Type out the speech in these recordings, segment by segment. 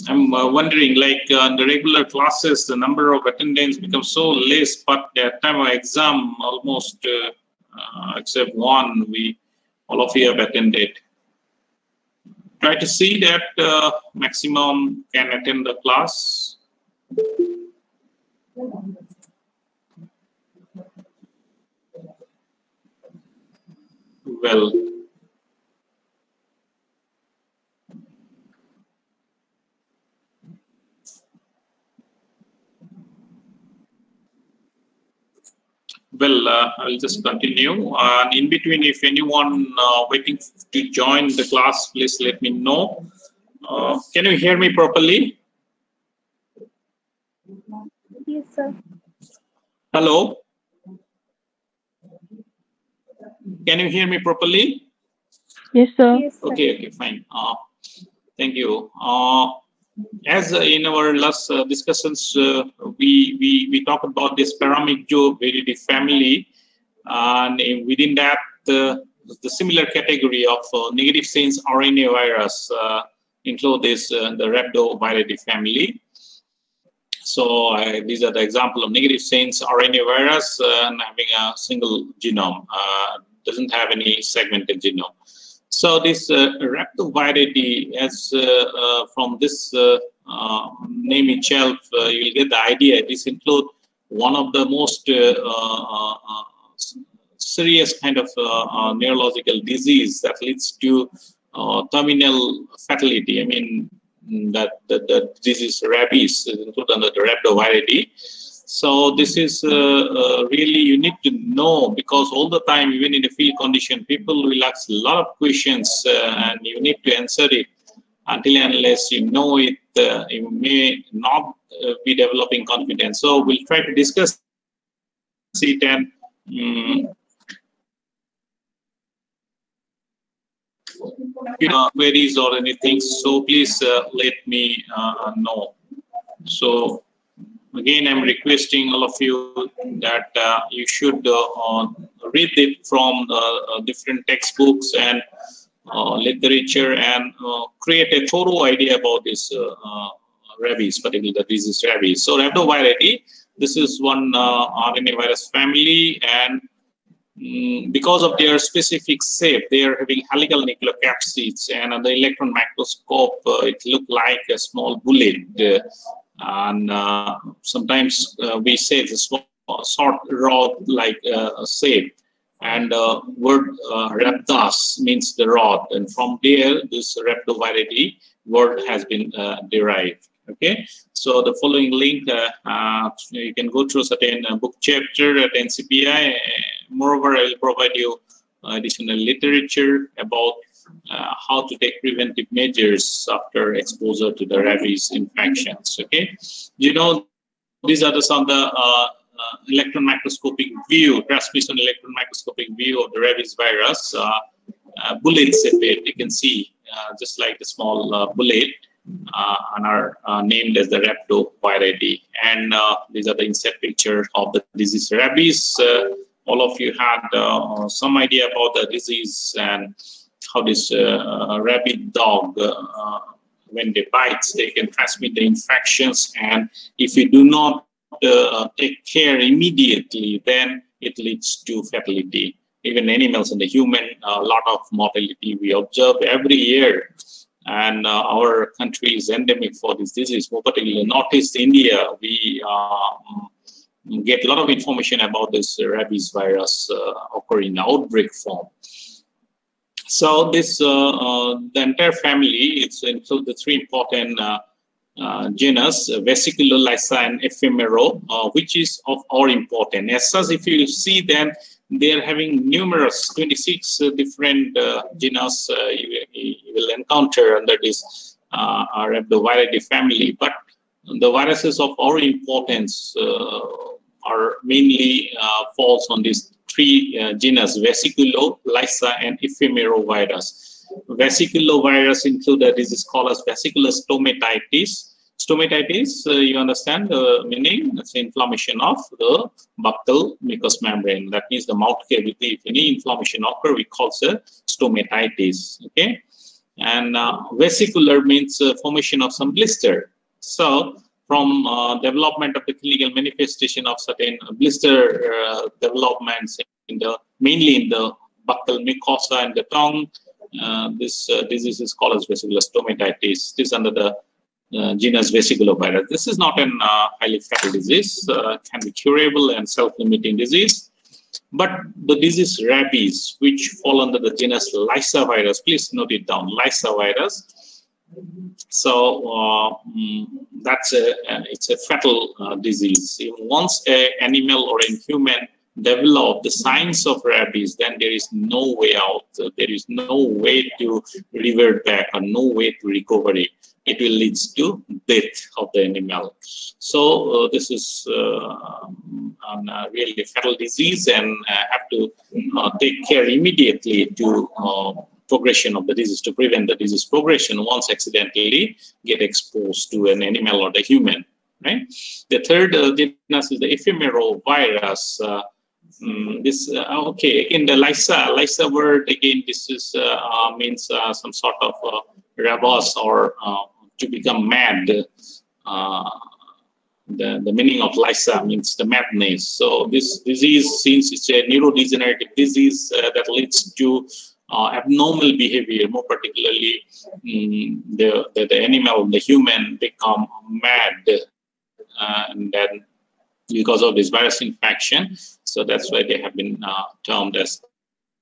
I'm wondering, like in the regular classes, the number of attendants becomes so less, but at time of exam, almost except one, all of you have attended. Try to see that maximum can attend the class. Well, I'll just continue. And in between, if anyone waiting to join the class, please let me know. Can you hear me properly? Yes, sir. Hello? Can you hear me properly? Yes, sir. Yes, sir. Okay, fine. Thank you. As in our last discussions, we talked about this Paramyxoviridae family, and within that, the similar category of negative sense RNA virus include this the Rhabdoviridae family. So these are the example of negative sense RNA virus and having a single genome, doesn't have any segmented genome. So this Rhabdoviridae, as from this name itself, you'll get the idea. This includes one of the most serious kind of neurological disease that leads to terminal fatality. I mean, that the disease Rabies is included under the Rhabdoviridae. So this is really you need to know, because all the time, even in the field condition, people will ask a lot of questions and you need to answer it. Until and unless you know it, you may not be developing confidence. So we'll try to discuss it and queries or anything. So please let me know. So again, I'm requesting all of you that you should read it from different textbooks and literature and create a thorough idea about this rabies, particularly the disease rabies. So Rhabdoviridae, this is one RNA virus family, and because of their specific shape, they are having helical nucleocapsids, and on the electron microscope, it looks like a small bullet. And sometimes we say it's a short rod-like shape, and word rhabdas means the rod, and from there this Rhabdoviridae word has been derived. Okay, so the following link, you can go through a certain book chapter at NCPI. Moreover, I will provide you additional literature about how to take preventive measures after exposure to the rabies infections. Okay, you know, these are some of the electron microscopic view, transmission electron microscopic view of the rabies virus. Bullets, you can see just like the small bullet, and are named as the Rhabdoviridae. And these are the insect picture of the disease rabies. All of you had some idea about the disease and how this rabid dog, when they bite, they can transmit the infections. And if you do not take care immediately, then it leads to fatality. Even animals and the human, a lot of mortality we observe every year. And our country is endemic for this disease, more particularly in Northeast India. We get a lot of information about this rabies virus occurring in outbreak form. So this, the entire family, it's includes the three important genus, vesicular, lysa, and ephemeral, which is of our importance. As such, if you see them, they are having numerous 26 different genus you will encounter under this Rhabdoviridae family. But the viruses of our importance are mainly falls on these three genus, vesicular, lysa, and ephemeral virus. Vesicular virus include a disease called as vesicular stomatitis. Stomatitis, you understand the meaning? It's inflammation of the buccal mucous membrane. That means the mouth cavity. If any inflammation occur, we call it stomatitis. Okay. And vesicular means formation of some blister. So from development of the clinical manifestation of certain blister developments in the mainly in the buccal mucosa and the tongue, this disease is called as vesicular stomatitis. This is under the genus Vesiculovirus. This is not an highly fatal disease, can be curable and self-limiting disease. But the disease Rabies, which fall under the genus Lysavirus, please note it down, Lysavirus. So it's a fatal disease. Once an animal or a human develop the signs of rabies, then there is no way out. There is no way to revert back or no way to recovery. It will lead to death of the animal. So this is really a fatal disease, and have to take care immediately to progression of the disease, to prevent the disease progression once accidentally get exposed to an animal or the human. Right. The third genus is the Ephemeral Virus. Okay, again the Lysa word, again this is means some sort of rabies or to become mad. The meaning of Lysa means the madness. So this disease, since it's a neurodegenerative disease that leads to abnormal behavior, more particularly the animal, the human become mad, and then because of this virus infection. So that's why they have been termed as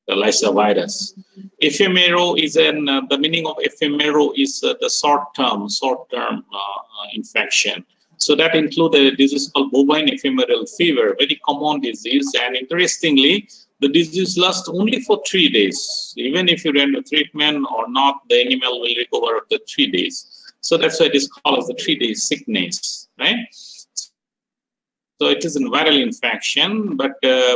the Lysavirus. Ephemeral is the meaning of ephemeral is the short-term infection. So that includes a disease called bovine ephemeral fever, very common disease. And interestingly, the disease lasts only for 3 days. Even if you render treatment or not, the animal will recover after 3 days. So that's why it is called as the 3-day sickness, right? So it is a viral infection, but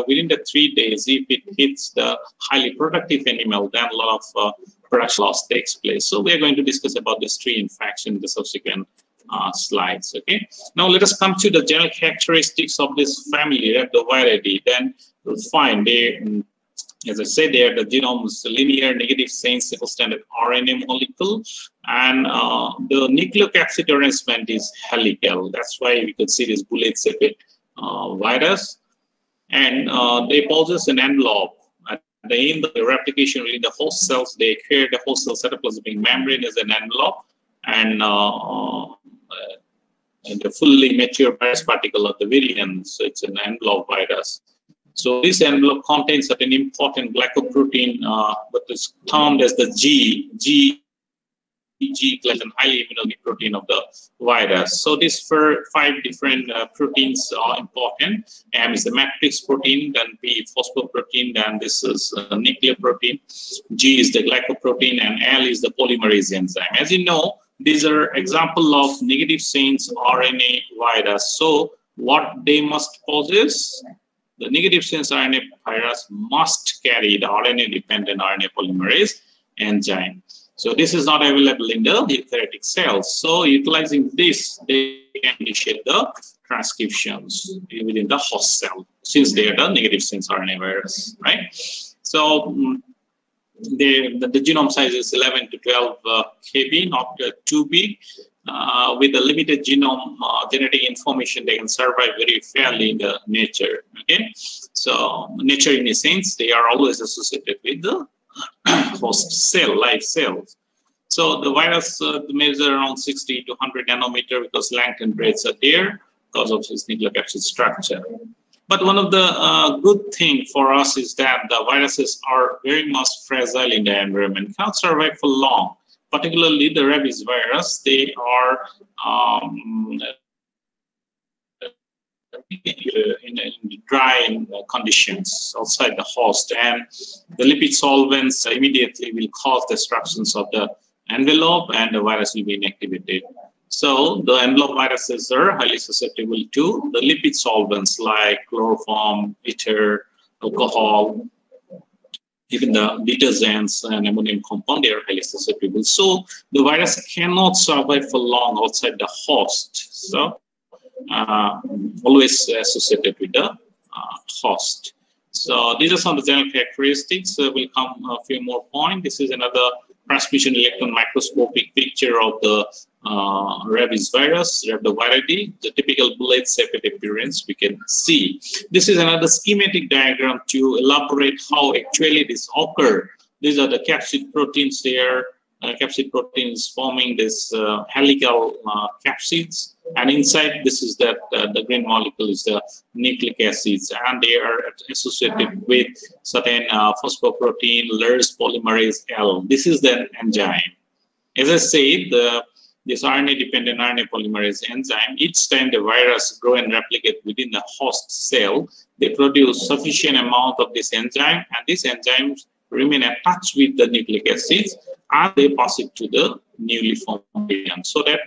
within the 3 days, if it hits the highly productive animal, then a lot of production loss takes place. So we are going to discuss about this tree infection in the subsequent slides. Okay. Now let us come to the general characteristics of this family, Rhabdoviridae. Then we'll find they, as I said, they are the genome's linear negative chain single stranded RNA molecule, and the nucleocapsid arrangement is helical. That's why we could see this bullet-shaped virus, and they possess an envelope. At the end of the replication within the host cells, they create the host cell cytoplasmic membrane as an envelope, and the fully mature virus particle of the virion. So it's an envelope virus. So this envelope contains certain important glycoprotein, but is termed as the G glycan highly immunogenic protein of the virus. So these 5 different proteins are important. M is the matrix protein, then P phosphoprotein, then this is nuclear protein. G is the glycoprotein, and L is the polymerase enzyme. As you know, these are example of negative chains RNA virus. So what they must possess? The negative chains RNA virus must carry the RNA-dependent RNA polymerase enzyme. So this is not available in the eukaryotic cells. So utilizing this, they can initiate the transcriptions within the host cell, since they are the negative chains RNA virus, right? So the genome size is 11 to 12 kb, not too big. With a limited genome genetic information, they can survive very fairly in the nature. Okay, so nature, in a sense, they are always associated with the host cell, live cells. So the virus measures around 60 to 100 nanometer because length and breadth are there because of its nucleocapsid structure. But one of the good thing for us is that the viruses are very much fragile in the environment, cannot survive for long. Particularly the rabies virus, they are in dry conditions outside the host, and the lipid solvents immediately will cause destructions of the envelope, and the virus will be inactivated. So the envelope viruses are highly susceptible to the lipid solvents like chloroform, ether, alcohol, even the detergents and ammonium compound. They are highly susceptible. So the virus cannot survive for long outside the host. So always associated with the host. So these are some of the general characteristics. Will come a few more points. This is another transmission electron microscopic picture of the rabies virus, Rhabdoviridae, the typical bullet-shaped appearance we can see. This is another schematic diagram to elaborate how actually this occurs. These are the capsid proteins there. Capsid protein is forming this helical capsids, and inside this is that the green molecule is the nucleic acids, and they are associated with certain phosphoprotein Lers polymerase L. This is the enzyme. As I said, this RNA-dependent RNA polymerase enzyme, each time the virus grow and replicate within the host cell, they produce sufficient amount of this enzyme, and these enzymes remain attached with the nucleic acids, and they pass it to the newly formed variant, so that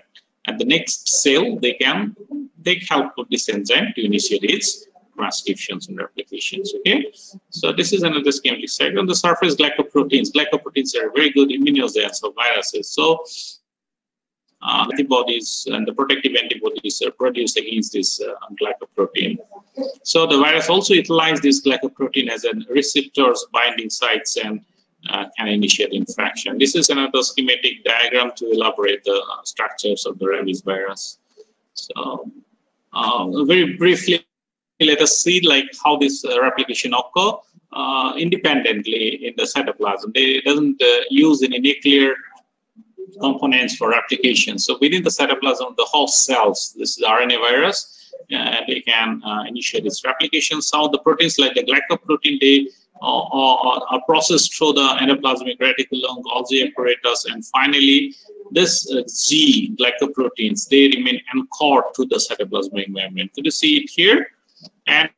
at the next cell they can take help of this enzyme to initiate its transcriptions and replications. Okay, so this is another schematic site. On the surface, glycoproteins. Glycoproteins are very good immunogens of viruses. So antibodies and the protective antibodies are produced against this glycoprotein. So the virus also utilizes this glycoprotein as a receptors binding sites and can initiate infection. This is another schematic diagram to elaborate the structures of the rabies virus. So very briefly, let us see like how this replication occur independently in the cytoplasm. They doesn't use any nuclear components for replication. So within the cytoplasm of the host cells, this is the RNA virus, they can initiate its replication. Some of the proteins like the glycoprotein, they are processed through the endoplasmic reticulum, Golgi apparatus, and finally this G glycoproteins, they remain anchored to the cytoplasmic membrane. Could you see it here? And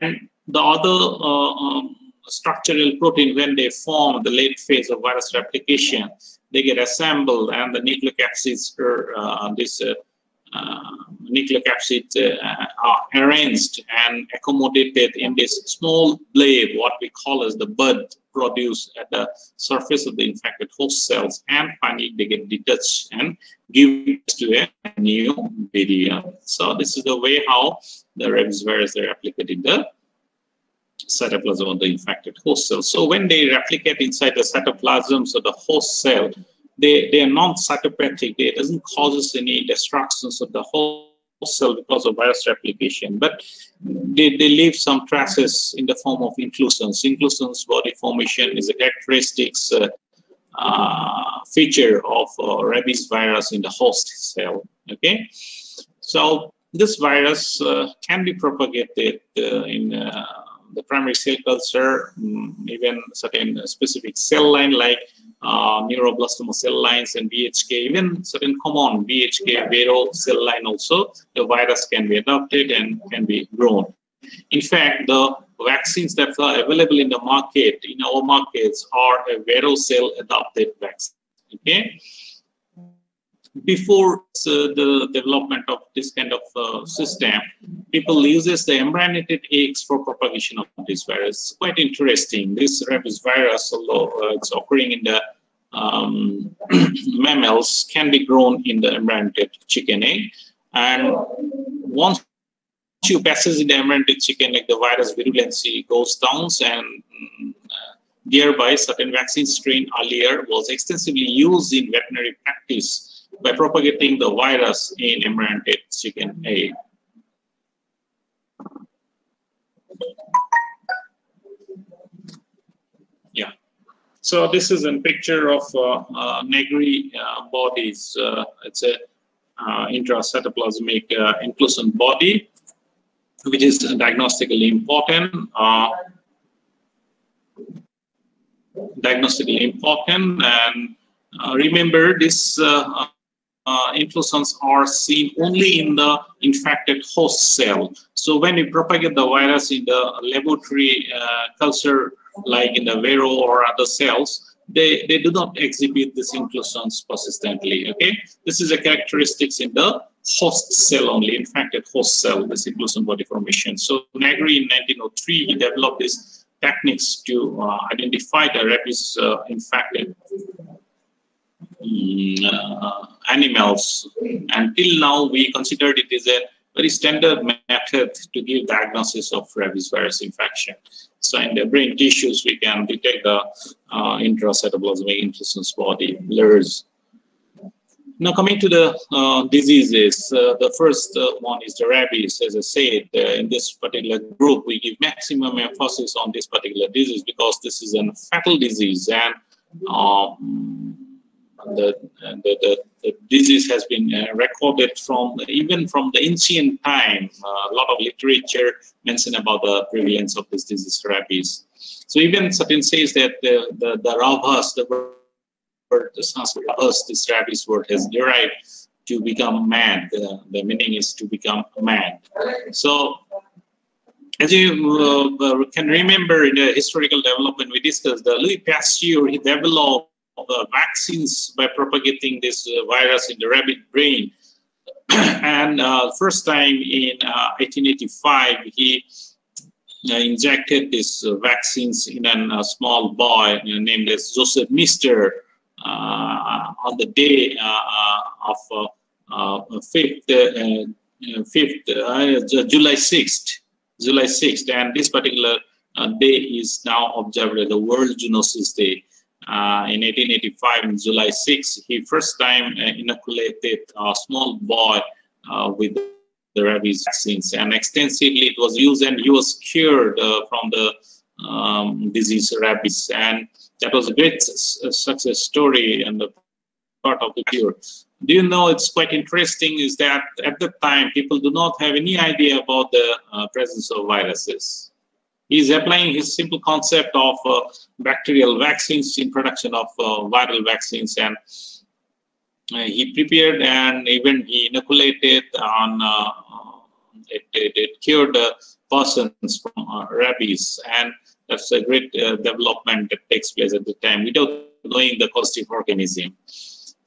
the other structural protein, when they form the late phase of virus replication, they get assembled, and the nucleocapsids are arranged and accommodated in this small blade, what we call as the bud, produced at the surface of the infected host cells, and finally they get detached and give to a new virion. So this is the way how the rabies virus are replicated in the cytoplasm of the infected host cell. So when they replicate inside the cytoplasm, so the host cell, they are non-cytopathic. It doesn't cause any destructions of the host cell because of virus replication, but they leave some traces in the form of inclusions. Inclusions body formation is a characteristics feature of rabies virus in the host cell. Okay, so this virus can be propagated in the primary cell culture, even certain specific cell line like neuroblastoma cell lines and BHK, even certain common BHK Vero cell line also, the virus can be adopted and can be grown. In fact, the vaccines that are available in the market, in our markets, are a Vero cell adopted vaccine. Okay. Before the development of this kind of system, people uses the embryonated eggs for propagation of this virus. Quite interesting. This rabies virus, although it's occurring in the mammals, can be grown in the embryonated chicken egg. And once you passes in the embryonated chicken egg, the virus virulency goes down, and thereby certain vaccine strain earlier was extensively used in veterinary practice by propagating the virus in embryonated chicken egg. Yeah. So this is a picture of Negri bodies. It's a intracytoplasmic inclusion body, which is diagnostically important. And remember, this inclusions are seen only in the infected host cell. So when we propagate the virus in the laboratory culture, like in the Vero or other cells, they do not exhibit these inclusions persistently. Okay, this is a characteristics in the host cell only, infected host cell, this inclusion body formation. So Negri in 1903, he developed these techniques to identify the rabies infected animals. Until now, we considered it as a very standard method to give diagnosis of rabies virus infection. So in the brain tissues, we can detect the intracytoplasmic infectious body blurs. Now coming to the diseases, the first one is the rabies. As I said, in this particular group, we give maximum emphasis on this particular disease because this is a fatal disease, and the disease has been recorded even from the ancient time. A lot of literature mention about the prevalence of this disease, rabies. So even certain says that the Rabhas, the word, the Sanskrit Rabhas, this rabies word has derived to become mad. The meaning is to become mad. So as you can remember in the historical development, we discussed the Louis Pasteur, he developed vaccines by propagating this virus in the rabbit brain. And first time in 1885, he injected these vaccines in a small boy named as Joseph Mister on the day of July 6th. July 6th, and this particular day is now observed as the World Zoonosis Day. In 1885, in July 6th, he first time inoculated a small boy with the rabies vaccines, and extensively it was used, and he was cured from the disease rabies, and that was a great success story and the part of the cure. Do you know, it's quite interesting is that at the time people do not have any idea about the presence of viruses. He's applying his simple concept of bacterial vaccines in production of viral vaccines, and he prepared and even he inoculated on it cured persons from rabies, and that's a great development that takes place at the time without knowing the causative organism.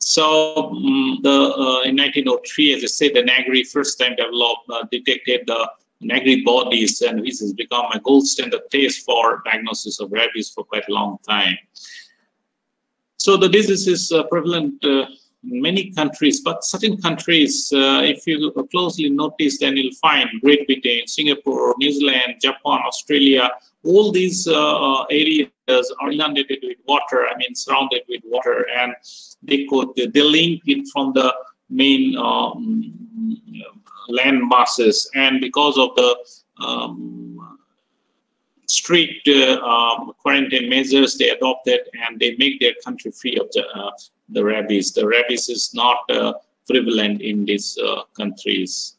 So in 1903, as I said, the Negri first time detected the Negri bodies, and which has become a gold standard test for diagnosis of rabies for quite a long time. So the disease is prevalent in many countries, but certain countries, if you closely notice, then you'll find Great Britain, Singapore, New Zealand, Japan, Australia, all these areas are inundated with water, surrounded with water, and they link it from the main land masses, and because of the strict quarantine measures they adopted, and they make their country free of the rabies. The rabies is not prevalent in these countries.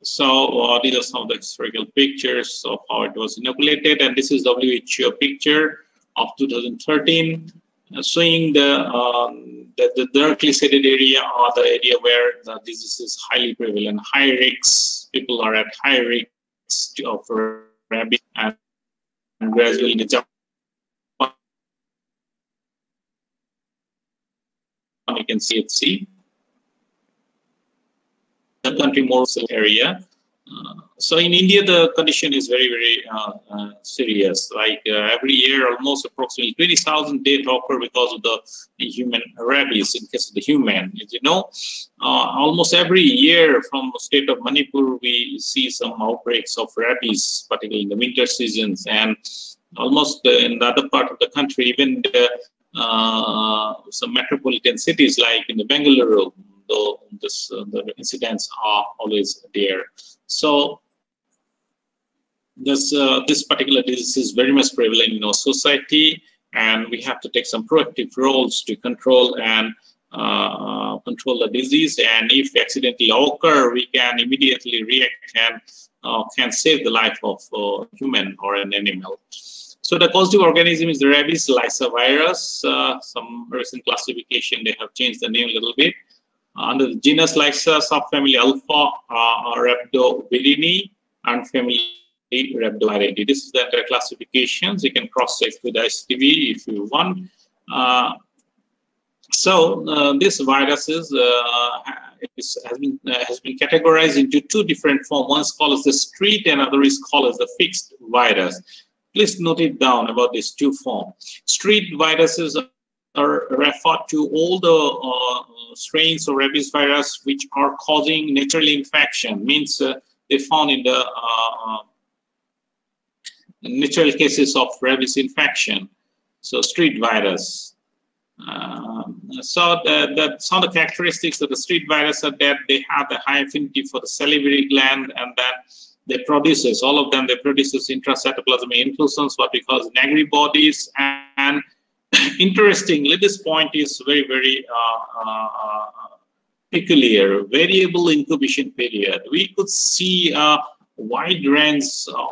So these are some of the historical pictures of how it was inoculated, and this is WHO picture of 2013, showing the darkly shaded area or the area where the disease is highly prevalent, high risk. People are at high risk of rabies, and gradually in Japan, you can see it. The country more area. So in India, the condition is very, very serious. Like every year, almost approximately 20,000 deaths occur because of the human rabies. In case of the human, as you know, almost every year from the state of Manipur, we see some outbreaks of rabies, particularly in the winter seasons, and almost in the other part of the country, even some metropolitan cities like in the Bengaluru, though the incidents are always there. So this particular disease is very much prevalent in our society, and we have to take some proactive roles to control and control the disease. And if accidentally occur, we can immediately react and can save the life of a human or an animal. So the causative organism is the rabies lyssavirus. Some recent classification, they have changed the name a little bit. Under the genus Lyssa, subfamily Alpha, Rhabdoviridae, and family Rhabdoviridae. This is the entire classifications. You can cross-check with ICTV if you want. This virus has been categorized into two different forms. One is called as the street, and another is called as the fixed virus. Please note it down about these two forms. Street viruses refer to all the strains of rabies virus which are causing natural infection. Means they found in the natural cases of rabies infection. So street virus. So some of the characteristics of the street virus are that they have a high affinity for the salivary gland, and then they produces, all of them, they produces intracytoplasmic inclusions, what we call Negri bodies. And interestingly, this point is very, very peculiar. Variable incubation period. We could see a wide range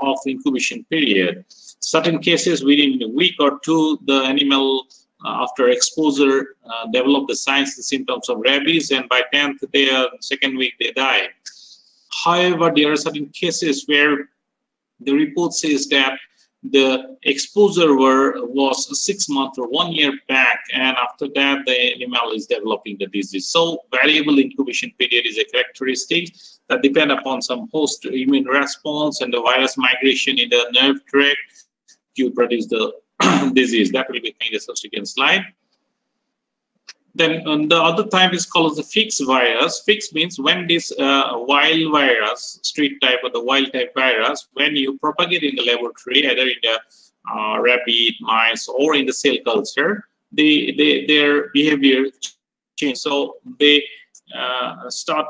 of incubation period. Certain cases within a week or two, the animal after exposure develop the signs and symptoms of rabies, and by 10th day or second week they die. However, there are certain cases where the report says that the exposure was 6 months or 1 year back, and after that the animal is developing the disease. So variable incubation period is a characteristic that depend upon some host immune response and the virus migration in the nerve tract to produce the disease. That will be kind of subsequent slide. Then the other type is called as the fixed virus. Fixed means when this wild virus, street type or the wild type virus, when you propagate in the laboratory, either in the rabbit, mice, or in the cell culture, their behavior change. So they start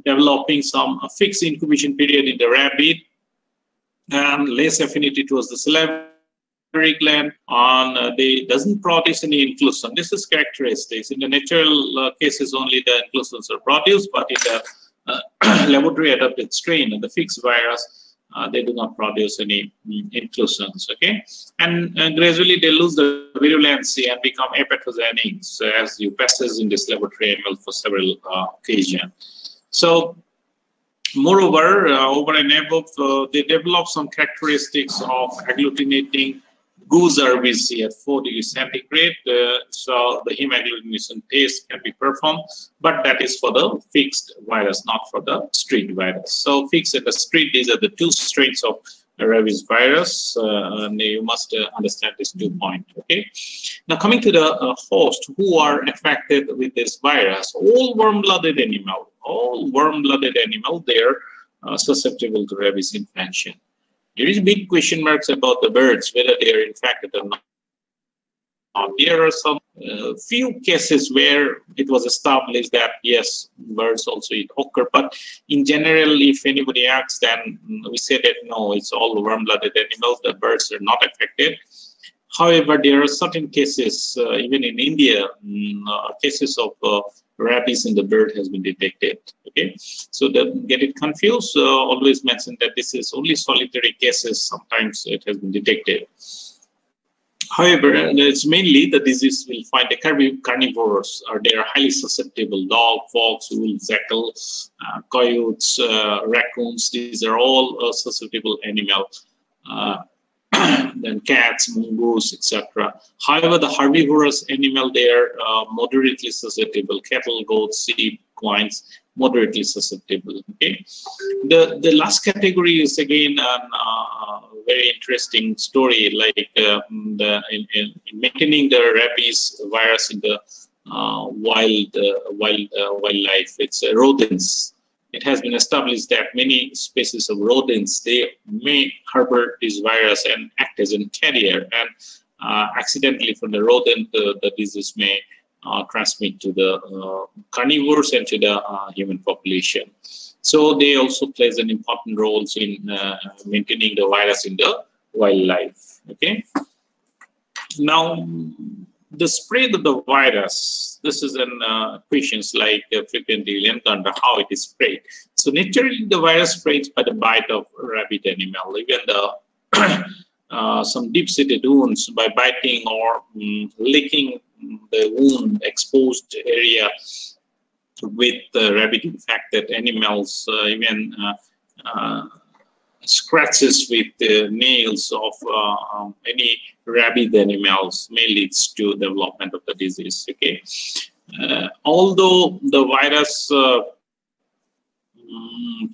developing some fixed incubation period in the rabbit and less affinity towards the salivary gland, and they doesn't produce any inclusion. This is characteristics. In the natural cases, only the inclusions are produced, but in the laboratory adapted strain and the fixed virus, they do not produce any inclusions. Okay, and gradually they lose the virulency and become apathogenic as you passes in this laboratory animal for several occasions. So moreover, over and above, they develop some characteristics of agglutinating goose RBC at 4 degrees centigrade. So the hemagglutination test can be performed, but that is for the fixed virus, not for the street virus. So fixed and the street, these are the two strains of rabies virus, and you must understand these 2 points. Okay. Now coming to the host who are affected with this virus, all warm-blooded animal, they are susceptible to rabies infection. There is big question marks about the birds, whether they are infected or not. There are some few cases where it was established that yes, birds also occur, but in general, if anybody asks, then we say that no, it's all warm-blooded animals, the birds are not affected. However, there are certain cases, even in India, cases of rabies in the bird has been detected. Okay, so don't get it confused. Always mention that this is only solitary cases. Sometimes it has been detected. However, it's mainly the disease will find the carnivores, or they are highly susceptible. Dog, fox, wolf, jackal, coyotes, raccoons. These are all susceptible animals. Then cats, mongoose, etc. However, the herbivorous animal, they are moderately susceptible. Cattle, goats, sheep, swines, moderately susceptible. Okay. The last category is again a very interesting story, like in maintaining the rabies virus in the wildlife. It's rodents. It has been established that many species of rodents, they may harbor this virus and act as a carrier, and accidentally from the rodent, the disease may transmit to the carnivores and to the human population. So they also plays an important role in maintaining the virus in the wildlife. Okay. Now, the spread of the virus, this is an questions like frequently encountered how it is spread. So naturally, the virus spreads by the bite of rabbit animal. Even the some deep-seated wounds by biting or licking the wound exposed area with rabbit infected animals, even scratches with the nails of any rabid animals may lead to development of the disease. Okay, although the virus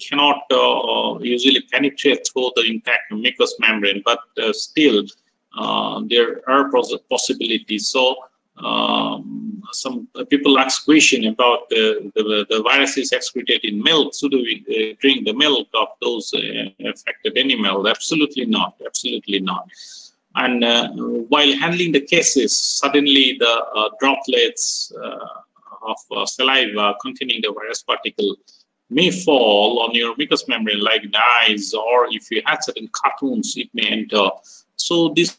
cannot usually penetrate through the intact mucous membrane, but still there are possibilities. So some people ask question about the virus is excreted in milk. Should we drink the milk of those affected animals? Absolutely not. Absolutely not. And while handling the cases, suddenly the droplets of saliva containing the virus particle may fall on your mucous membrane, like the eyes, or if you had certain cartoons, it may enter. So these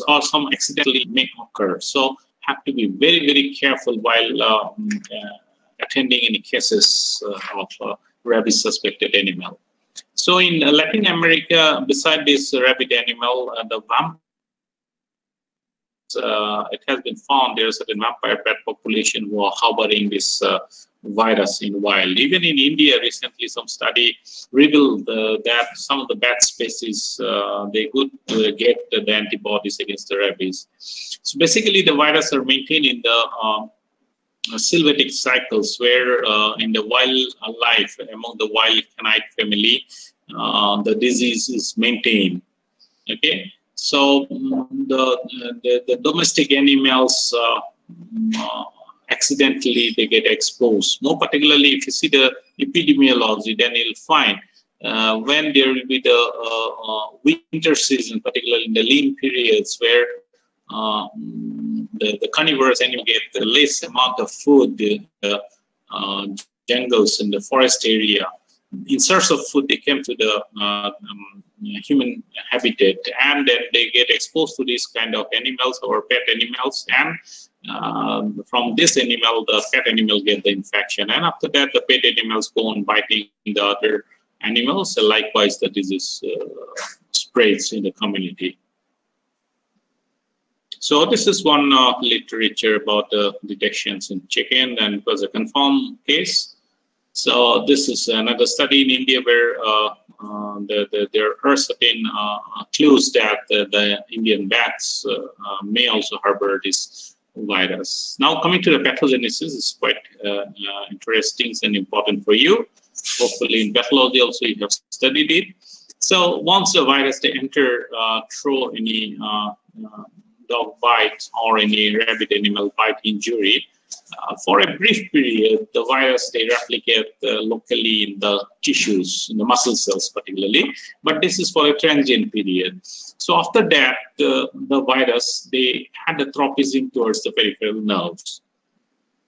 are some accidentally may occur. So have to be very, very careful while attending any cases of rabies suspected animal. So in Latin America, beside this rabid animal, the vampire, it has been found there are certain vampire bat population who are harboring this virus in wild. Even in India, recently some study revealed that some of the bat species, they could get the antibodies against the rabies. So basically the virus are maintained in the sylvatic cycles where in the wildlife, among the wild canine family, the disease is maintained. Okay, so the domestic animals accidentally they get exposed. More particularly, if you see the epidemiology, then you'll find when there will be the winter season, particularly in the lean periods where the carnivorous animal get the less amount of food, the jungles in the forest area. In search of food, they came to the human habitat, and then they get exposed to these kind of animals or pet animals, and from this animal, the pet animal get the infection, and after that, the pet animals go on biting the other animals. So likewise, the disease spreads in the community. So this is one literature about the detections in chicken, and it was a confirmed case. So this is another study in India where there are certain clues that the Indian bats may also harbor this virus. Now coming to the pathogenesis is quite interesting and important for you. Hopefully in pathology also you have studied it. So once the virus they enter through any dog bite or any rabid animal bite injury, for a brief period, the virus, they replicate locally in the tissues, in the muscle cells particularly, but this is for a transient period. So after that, the virus, they had a tropism towards the peripheral nerves.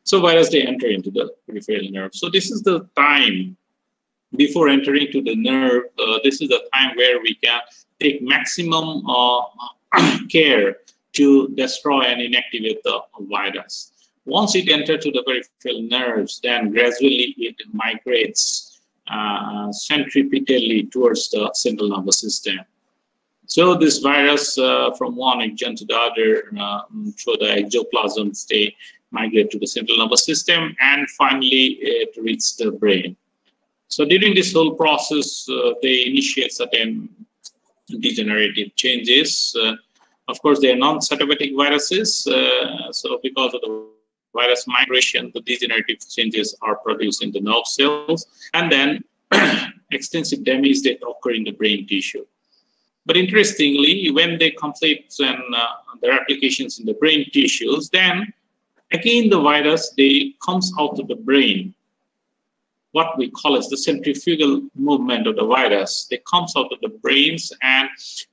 So virus, they enter into the peripheral nerve. So this is the time before entering to the nerve. This is the time where we can take maximum care to destroy and inactivate the virus. Once it enters to the peripheral nerves, then gradually it migrates centripetally towards the central nervous system. So this virus from one region to the other through the exoplasm, they migrate to the central nervous system, and finally it reaches the brain. So during this whole process, they initiate certain degenerative changes. Of course, they are non-cytopatic viruses. So because of the virus migration, the degenerative changes are produced in the nerve cells, and then extensive damage that occur in the brain tissue. But interestingly, when they complete their applications in the brain tissues, then again the virus, they comes out of the brain. What we call as the centrifugal movement of the virus, they comes out of the brains and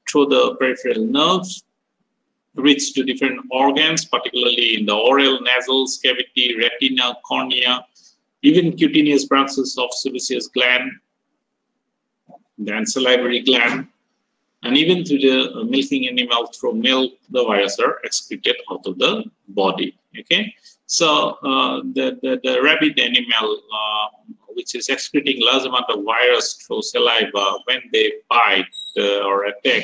through the peripheral nerves, reach to different organs, particularly in the oral, nasal cavity, retina, cornea, even cutaneous branches of sebaceous gland, then salivary gland, and even to the milking animal through milk, the virus are excreted out of the body. Okay, so the rabid animal, which is excreting large amount of virus through saliva, when they bite or attack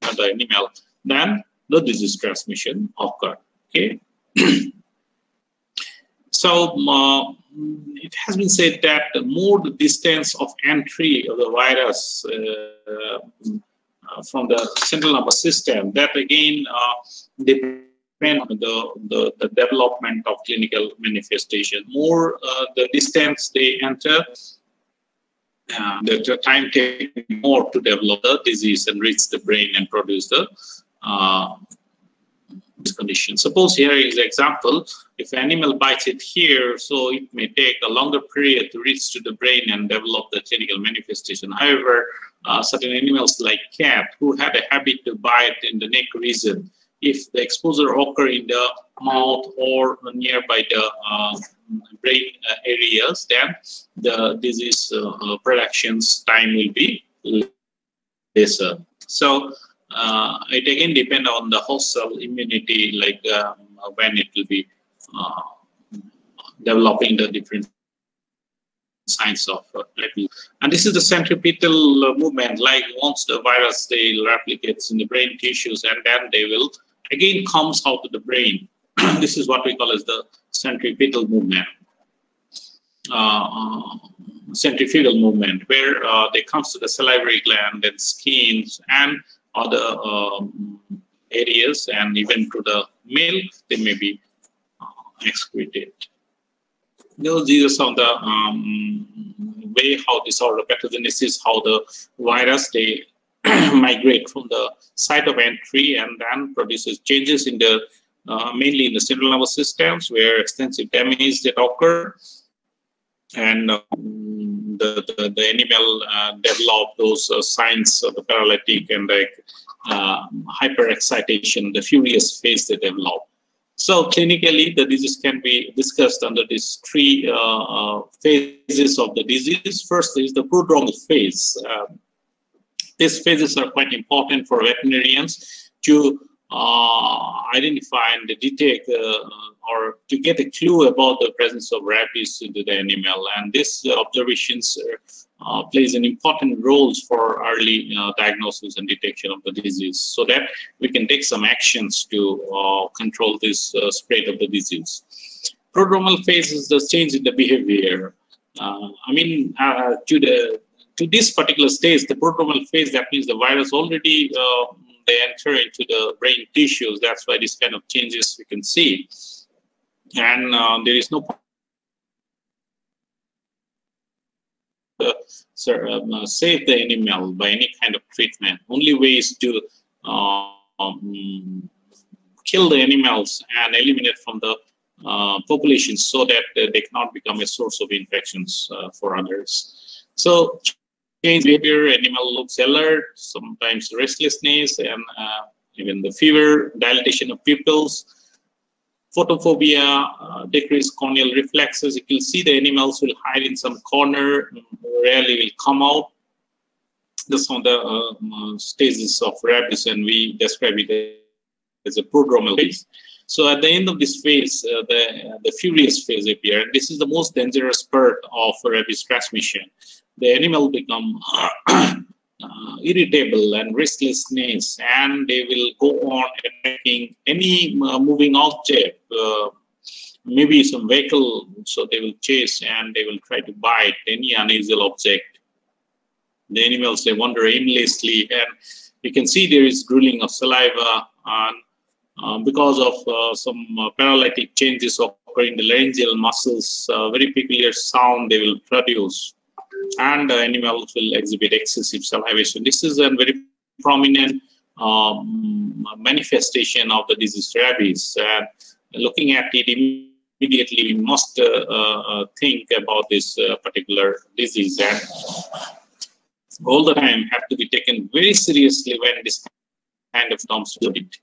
another animal, then the disease transmission occur. Okay, so it has been said that the more the distance of entry of the virus from the central nervous system, that again depend on the development of clinical manifestation. More the distance they enter, the time takes more to develop the disease and reach the brain and produce the condition. Suppose here is an example. If an animal bites it here, so it may take a longer period to reach to the brain and develop the clinical manifestation. However, certain animals like cat who had a habit to bite in the neck region, if the exposure occur in the mouth or nearby the brain areas, then the disease production's time will be lesser. So it again depends on the host cell immunity, like when it will be developing the different signs of rabies. And this is the centripetal movement, like once the virus, they replicates in the brain tissues and then they will again comes out of the brain. This is what we call as the centripetal movement, centrifugal movement, where they comes to the salivary gland and skin and other areas, and even to the milk, they may be excreted. These are some of the way how this or the pathogenesis, how the virus, they migrate from the site of entry and then produces changes in the mainly in the central nervous systems where extensive damage that occur, and the animal develop those signs of the paralytic and like hyperexcitation, the furious phase they develop. So clinically, the disease can be discussed under these three phases of the disease. First is the prodromal phase. These phases are quite important for veterinarians to identify and detect or to get a clue about the presence of rabies into the animal. And these observations plays an important role for early diagnosis and detection of the disease, so that we can take some actions to control this spread of the disease. Prodromal phase is the change in the behavior. To this particular stage, the prodromal phase, that means the virus already they enter into the brain tissues. That's why this kind of changes we can see. And there is no save the animal by any kind of treatment. Only way is to kill the animals and eliminate from the population so that they cannot become a source of infections for others. So change behavior, animal looks alert, sometimes restlessness, and even the fever, dilatation of pupils, photophobia, decreased corneal reflexes. You can see the animals will hide in some corner, rarely will come out. This is some of the stages of rabies, and we describe it as a prodromal phase. So at the end of this phase, the furious phase appears, and this is the most dangerous part of rabies transmission. The animal become irritable and restlessness, and they will go on attacking any moving object, maybe some vehicle, so they will chase and they will try to bite any unusual object. The animals, they wander aimlessly, and you can see there is drooling of saliva, and because of some paralytic changes occurring in the laryngeal muscles, very peculiar sound they will produce. And the animals will exhibit excessive salivation. This is a very prominent manifestation of the disease rabies. Looking at it immediately, we must think about this particular disease, and all the time have to be taken very seriously when this kind of comes to it.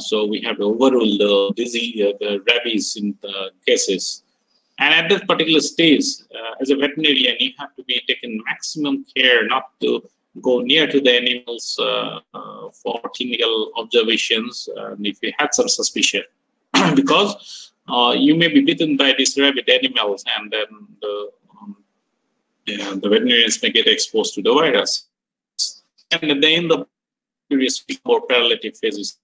So we have to overrule the disease, the rabies in the cases. And at that particular stage, as a veterinarian, you have to be taken maximum care not to go near to the animals for clinical observations if you had some suspicion. Because you may be bitten by these rabid animals, and then the veterinarians may get exposed to the virus. And at the end of the more paralytic phases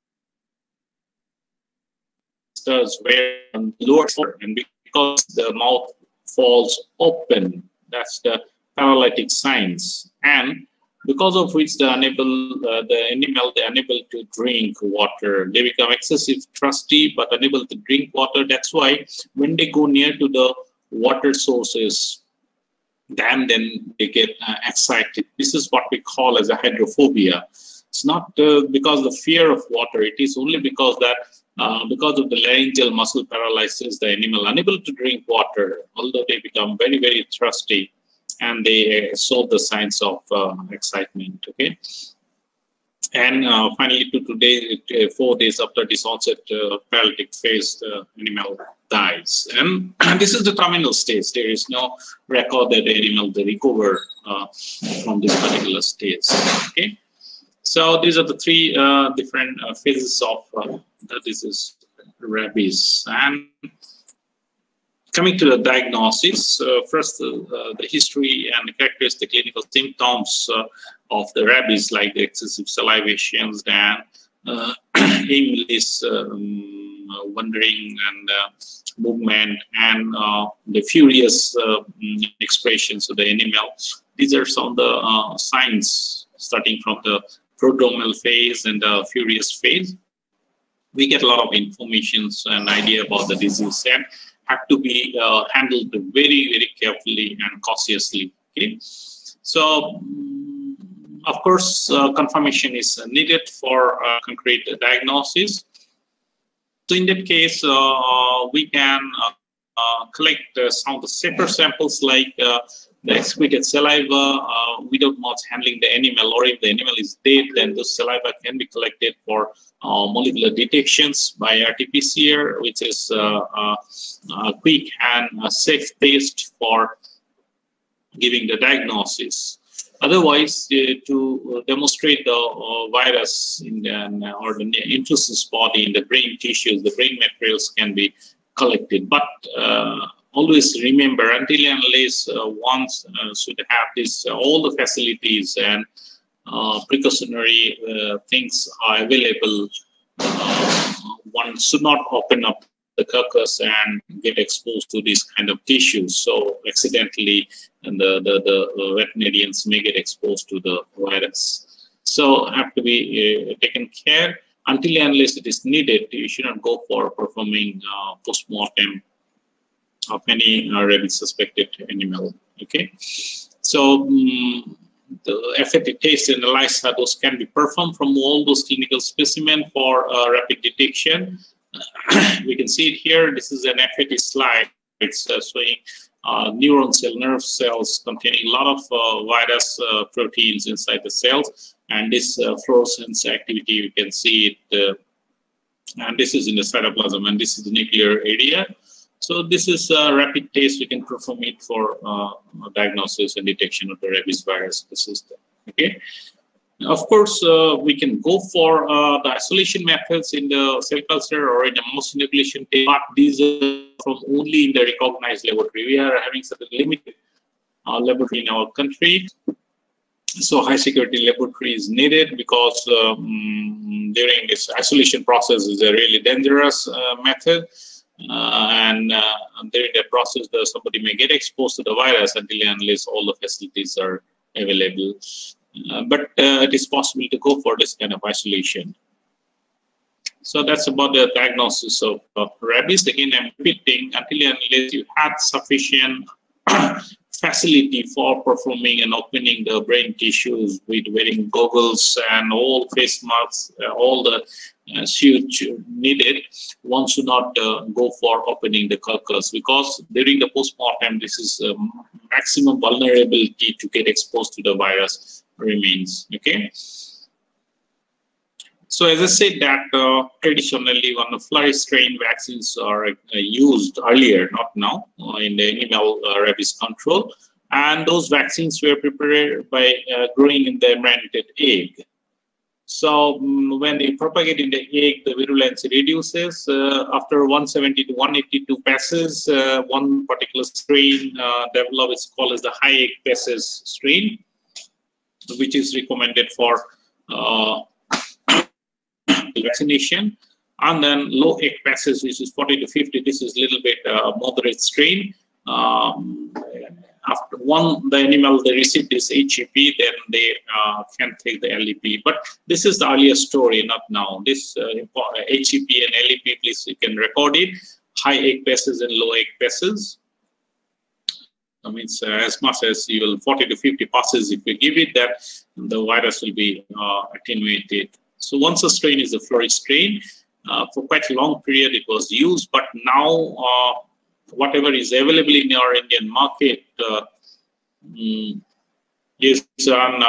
starts where lower, and because the mouth falls open, that's the paralytic signs, and because of which the animal, they're unable to drink water. They become excessive thirsty but unable to drink water. That's why when they go near to the water sources, then they get excited. This is what we call as a hydrophobia. It's not because of the fear of water. It is only because that Because of the laryngeal muscle paralysis, the animal unable to drink water, although they become very, very thirsty, and they show the signs of excitement. Okay. And finally, 4 days after this onset paralytic phase, the animal dies. And this is the terminal stage. There is no record that the animal will recover from this particular stage. Okay. So these are the 3 different phases of the disease, rabies. And coming to the diagnosis, first the history and the characteristic clinical symptoms of the rabies, like the excessive salivations and aimless wandering and movement, and the furious expressions of the animal. These are some of the signs starting from the prodromal phase and the furious phase. We get a lot of information and idea about the disease and have to be handled very, very carefully and cautiously. Okay, so of course, confirmation is needed for concrete diagnosis. So in that case, we can collect some of the safer samples, like the excreted saliva without much handling the animal, or if the animal is dead, then the saliva can be collected for molecular detections by RT-PCR, which is a quick and safe test for giving the diagnosis. Otherwise, to demonstrate the virus in the, or the intrusus body in the brain tissues, the brain materials can be collected. But always remember, until and unless one should have this, all the facilities and precautionary things are available, one should not open up the carcass and get exposed to these kind of tissues. So accidentally, and the veterinarians may get exposed to the virus. So have to be taken care. Until and unless it is needed, you should not go for performing post-mortem of any rabies suspected animal. Okay, so the FAT test and ELISA, those can be performed from all those clinical specimens for rapid detection. We can see it here. This is an FAT slide. It's showing neuron cell, nerve cells containing a lot of virus proteins inside the cells, and this fluorescence activity, you can see it. And this is in the cytoplasm, and this is the nuclear area. So this is a rapid test. We can perform it for diagnosis and detection of the rabies virus system. Okay. Of course, we can go for the isolation methods in the cell culture or in the mouse inoculation, but these are from only in the recognized laboratory. We are having such a limited laboratory in our country. So high security laboratory is needed, because during this isolation process is a really dangerous method. And during that process, somebody may get exposed to the virus until and unless all the facilities are available. But it is possible to go for this kind of isolation. So that's about the diagnosis of rabies. Again, I'm repeating, until and unless you had sufficient facility for performing and opening the brain tissues with wearing goggles and all face masks, all the suit needed, one should not go for opening the carcass, because during the postmortem, this is maximum vulnerability to get exposed to the virus remains. Okay. So as I said that traditionally, one of flurry strain vaccines are used earlier, not now, in the animal rabies control. And those vaccines were prepared by growing in the embryonated egg. So when they propagate in the egg, the virulence reduces. After 170 to 182 passes, one particular strain develops. It's called as the high egg passes strain, which is recommended for vaccination. And then low egg passes, which is 40 to 50. This is a little bit moderate strain. After the animal, they receive this HEP, then they can take the LEP. But this is the earlier story, not now. This HEP and LEP, please, you can record it. High egg passes and low egg passes. I mean, as much as you will 40 to 50 passes, if you give it, that the virus will be attenuated. So once a strain is a flurry strain, for quite a long period it was used, but now whatever is available in our Indian market is an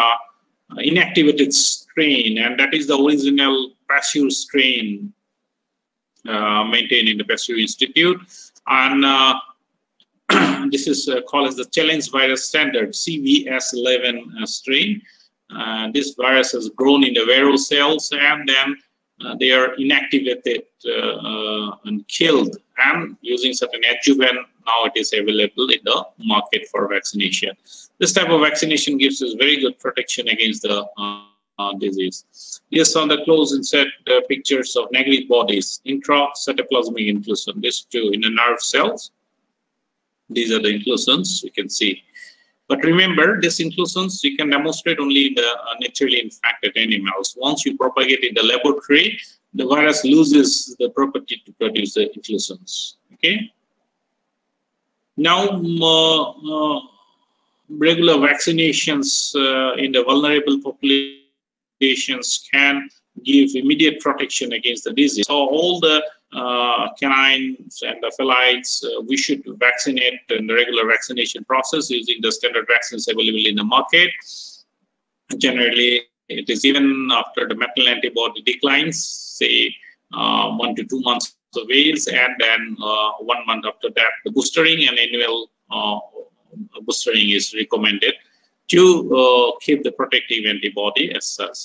inactivated strain, and that is the original Pasteur strain maintained in the Pasteur Institute. And this is called as the challenge virus standard CVS11 strain. This virus has grown in the viral cells, and then they are inactivated and killed, and using certain adjuvant, now it is available in the market for vaccination. This type of vaccination gives us very good protection against the disease. Yes, on the close insert pictures of negative bodies, intracytoplasmic inclusion, this too in the nerve cells. These are the inclusions you can see. But remember, these inclusions you can demonstrate only in the naturally infected animals. Once you propagate in the laboratory, the virus loses the property to produce the inclusions. Okay. Now, regular vaccinations in the vulnerable populations can give immediate protection against the disease. So all the canines and the felids, we should vaccinate in the regular vaccination process using the standard vaccines available in the market. Generally, it is given after the maternal antibody declines, say 1 to 2 months of age, and then 1 month after that, the boostering and annual boostering is recommended to keep the protective antibody as such.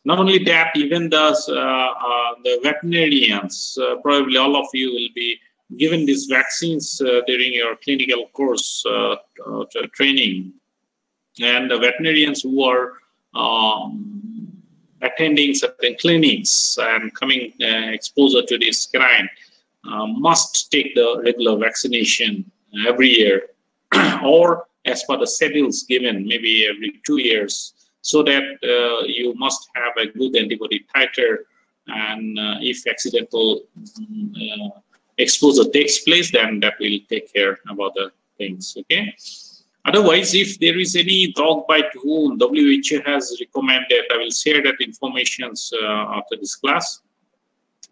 Not only that, even the veterinarians, probably all of you will be given these vaccines during your clinical course training. And the veterinarians who are attending certain clinics and coming exposure to this kind must take the regular vaccination every year or as per the schedules given, maybe every 2 years, so that you must have a good antibody titer, and if accidental exposure takes place, then that will take care about the things, okay? Otherwise, if there is any dog bite wound, WHO has recommended, I will share that information after this class.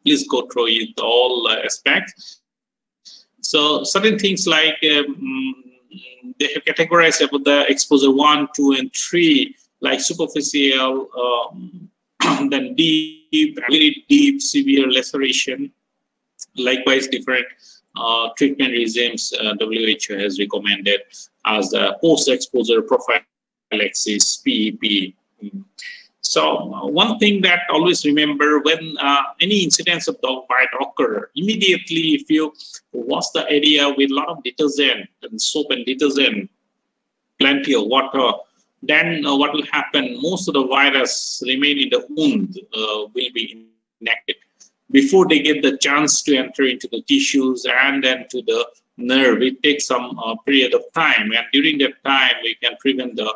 Please go through it, all aspects. So certain things like they have categorized about the exposure 1, 2, and 3, like superficial, then deep, very deep, severe laceration. Likewise, different treatment regimes WHO has recommended as the post-exposure prophylaxis, PEP. So one thing that always remember, when any incidents of dog bite occur, immediately if you wash the area with a lot of detergent and soap and detergent, plenty of water, then what will happen? Most of the virus remain in the wound will be inactive before they get the chance to enter into the tissues and then to the nerve. It takes some period of time, and during that time we can prevent the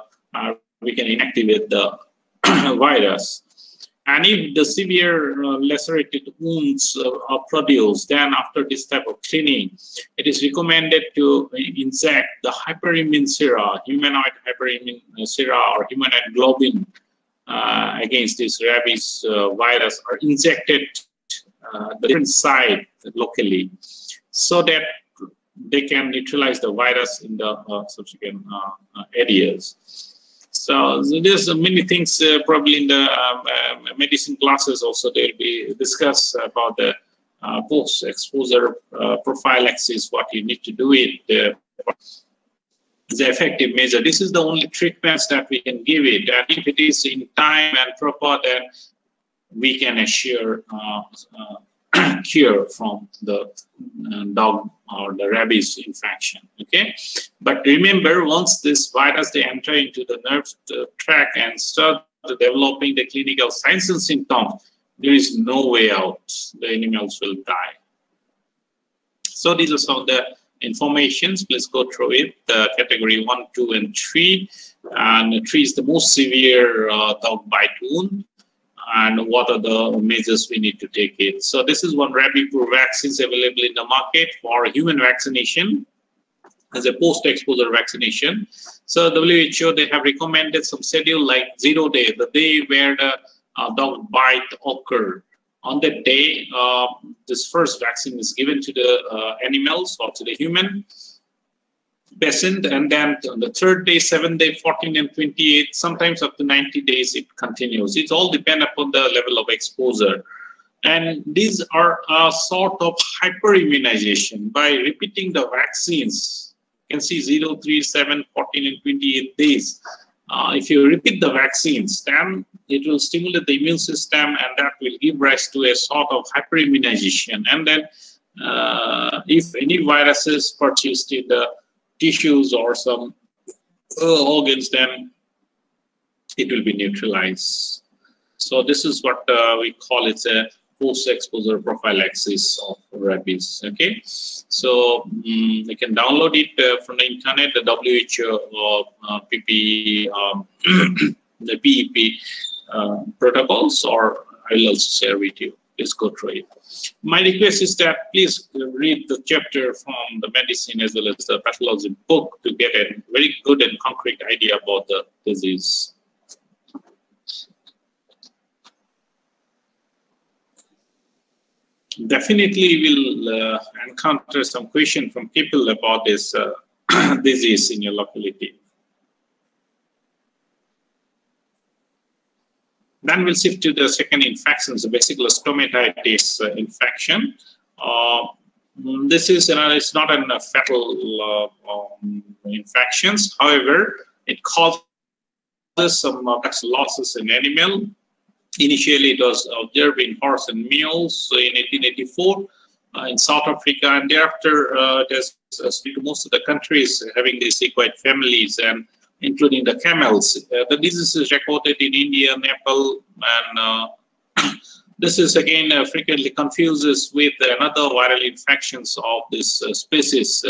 we can inactivate the virus. And if the severe lacerated wounds are produced, then after this type of cleaning, it is recommended to inject the hyperimmune sera, humanoid hyperimmune sera or humanoid globin against this rabies virus, are injected the different side locally, so that they can neutralize the virus in the subsequent areas. So there's many things probably in the medicine classes also they'll be discussed about the post-exposure prophylaxis, what you need to do it, the effective measure. This is the only treatments that we can give it, and if it is in time and proper, then we can assure cure from the dog or the rabies infection, okay? But remember, once this virus, they enter into the nerve tract and start developing the clinical signs and symptoms, there is no way out. The animals will die. So these are some of the informations. Please go through it. Category 1, 2, and 3. And 3 is the most severe dog bite wound. And what are the measures we need to take it. So this is one Rabipur vaccines available in the market for human vaccination as a post-exposure vaccination. So WHO, they have recommended some schedule like 0 day, the day where the dog bite occurred. On that day, this first vaccine is given to the animals or to the human patient, and then on the 3rd day, 7th day, 14th and 28th, sometimes up to 90 days, it continues. It all depends upon the level of exposure. And these are a sort of hyperimmunization. By repeating the vaccines, you can see 0, 3, 7, 14 and 28 days. If you repeat the vaccines, then it will stimulate the immune system, and that will give rise to a sort of hyperimmunization. And then if any viruses purchased in the tissues or some organs, then it will be neutralized. So this is what we call it a post-exposure prophylaxis of rabies. Okay, so you can download it from the internet, the WHO PP, the PEP protocols, or I will also share with you. Please go through it. My request is that please read the chapter from the medicine as well as the pathology book to get a very good and concrete idea about the disease. Definitely will encounter some question from people about this disease in your locality. Then we'll shift to the second infection, the vesicular stomatitis infection. This is it's not a fatal infections. However, it causes some losses in animal. Initially, it was observed in horse and mules in 1884 in South Africa, and thereafter it has spread to most of the countries having these equine families, and including the camels. The disease is recorded in India, Nepal, and this is again frequently confuses with another viral infections of this species,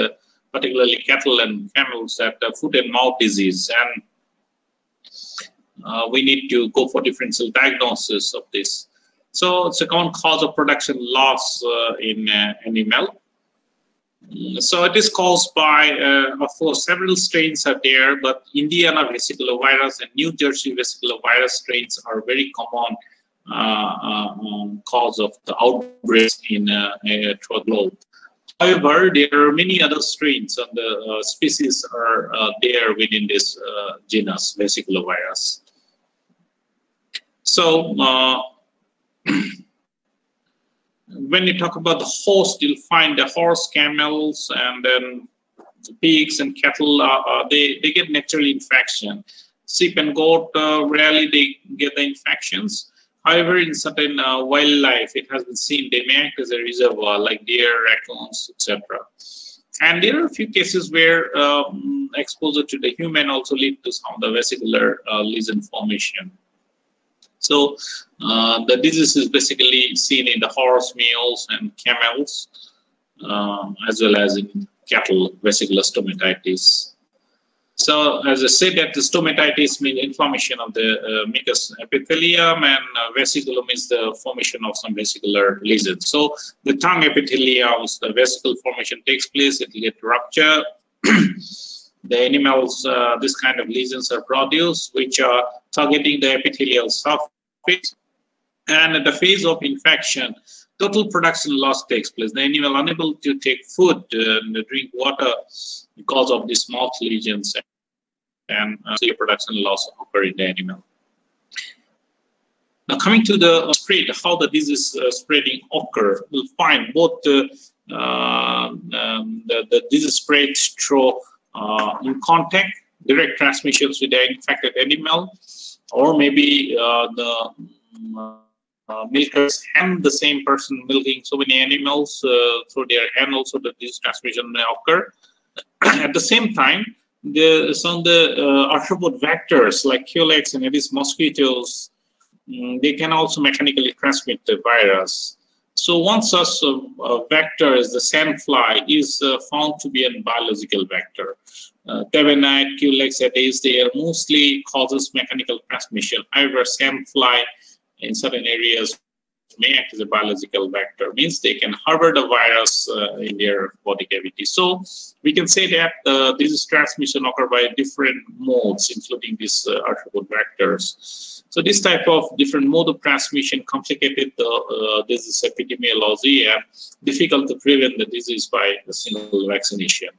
particularly cattle and camels, that foot and mouth disease. And we need to go for differential diagnosis of this. So it's a common cause of production loss in animal. So it is caused by, of course, several strains are there, but Indiana vesicular virus and New Jersey vesicular virus strains are very common cause of the outbreaks in throughout the globe. However, there are many other strains, and the species are there within this genus vesicular virus. So when you talk about the host, you'll find the horse, camels, and then pigs and cattle. They get natural infection. Sheep and goat, rarely they get the infections. However, in certain wildlife, it has been seen they may act as a reservoir, like deer, raccoons, etc. And there are a few cases where exposure to the human also lead to some of the vesicular lesion formation. So the disease is basically seen in the horse, mules, and camels, as well as in cattle, vesicular stomatitis. So as I said, that the stomatitis means inflammation of the mucous epithelium, and vesiculum is the formation of some vesicular lesions. So the tongue epithelium, the vesicle formation takes place, it will get rupture. The animals, this kind of lesions are produced, which are targeting the epithelial surface. And at the phase of infection, total production loss takes place. The animal unable to take food and drink water because of these mouth lesions, and production loss occur in the animal. Now, coming to the spread, how the disease spreading occur, we'll find both the disease spread through in contact, direct transmissions with the infected animal, or maybe the milkers hand the same person milking so many animals through their hand, also the disease transmission may occur. At the same time, some of the arthropod vectors like culex and Aedes mosquitoes, they can also mechanically transmit the virus. So one such vector is the sandfly is found to be a biological vector. Tabenite, culex, Aedes, they are mostly causes mechanical transmission. However, sandfly in certain areas may act as a biological vector, means they can harbor the virus in their body cavity. So we can say that disease transmission occur by different modes, including these arthropod vectors. So this type of different mode of transmission complicated the disease epidemiology and difficult to prevent the disease by a single vaccination.